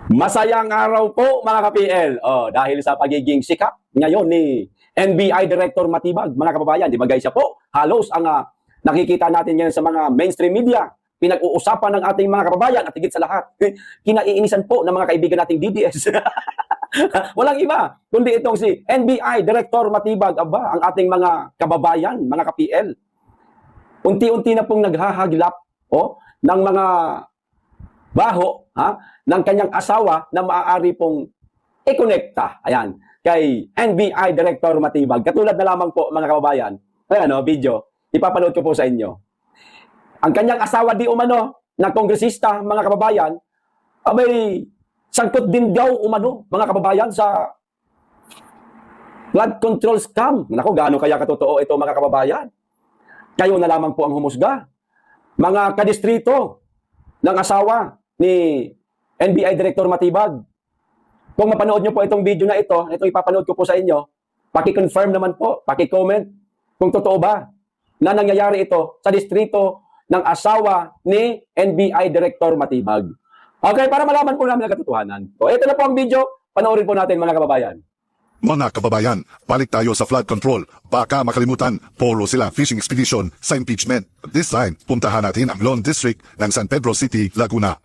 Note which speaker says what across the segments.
Speaker 1: Masayang araw po mga ka-PL. Dahil sa pagiging sikat ngayon ni NBI Director Matibag, mga kababayan, di ba guys, siya po halos ang nakikita natin ngayon sa mga mainstream media, pinag-uusapan ng ating mga kababayan at higit sa lahat, kinaiinisan po ng mga kaibigan nating DDS. Walang iba, kundi itong si NBI Director Matibag, ang ating mga kababayan, mga ka-PL. Unti-unti na pong naghahaglap ng mga baho ng kanyang asawa na maaari pong i-connecta. Ayan, kay NBI Director Matibag. Katulad na lamang po mga kababayan, video, ipapanood ko po sa inyo. Ang kanyang asawa di umano na kongresista, mga kababayan, abay, sangkot din daw umano, mga kababayan, sa flood control scam. Naku, gaano kaya katotoo ito, mga kababayan? Kayo na lamang po ang humusga. Mga kadistrito ng asawa ni NBI Director Matibag. Kung mapanood nyo po itong video na ito ipapanood ko po sa inyo, paki-confirm naman po, paki-comment kung totoo ba na nangyayari ito sa distrito ng asawa ni NBI Director Matibag. Okay, para malaman po namin ang katotohanan. So, ito na po ang video, panoorin po natin mga kababayan.
Speaker 2: Mga kababayan, balik tayo sa flood control. Baka makalimutan, polo sila fishing expedition sa impeachment. This time, puntahan natin ang Lone District ng San Pedro City, Laguna.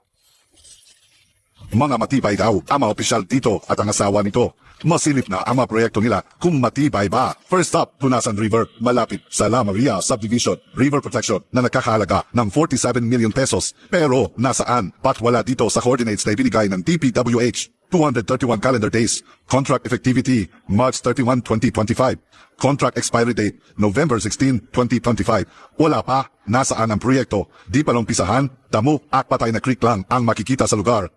Speaker 2: Mga matibay daw ang mga opisyal dito at ang asawa nito. Masilip na ang mga proyekto nila kung matibay ba. First up, Tunasan River, malapit sa La Maria Subdivision, river protection na nakakahalaga ng 47 million pesos. Pero nasaan? Pat wala dito sa coordinates na ibinigay ng DPWH. 231 calendar days. Contract effectivity, March 31, 2025. Contract expiry date, November 16, 2025. Wala pa. Nasaan ang proyekto? Di pa lumpisahan? Damo at patay na creek lang ang makikita sa lugar.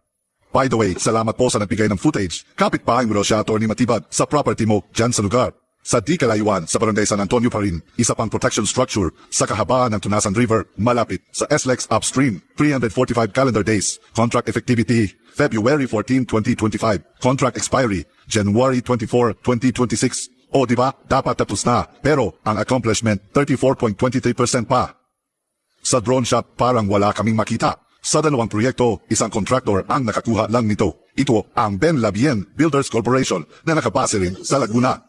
Speaker 2: By the way, salamat po sa nagbigay ng footage. Kapit-bahay mo siya, Atty. Matibag, sa property mo dyan sa lugar. Sa di kalayuan sa Barangay San Antonio pa rin, isa pang protection structure sa kahabaan ng Tunasan River, malapit sa SLEX upstream, 345 calendar days. Contract effectivity, February 14, 2025. Contract expiry, January 24, 2026. O diba, dapat tapos na, pero ang accomplishment, 34.23% pa. Sa drone shot, parang wala kaming makita. Sa dalawang proyekto, isang contractor ang nakakuha lang nito. Ito ang Ben Labien Builders Corporation na nakabase rin sa Laguna.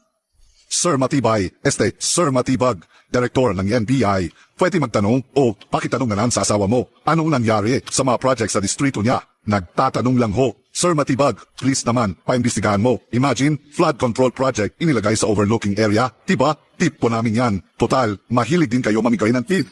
Speaker 2: Sir Matibay, Sir Matibag, Direktor ng NBI, pwede magtanong o pakitanong na lang sa asawa mo anong nangyari sa mga project sa distrito niya. Nagtatanong lang ho. Sir Matibag, please naman, paimbestigahan mo. Imagine, flood control project inilagay sa overlooking area. Diba? Tip po namin yan. Total, mahilig din kayo mamigay ng tip.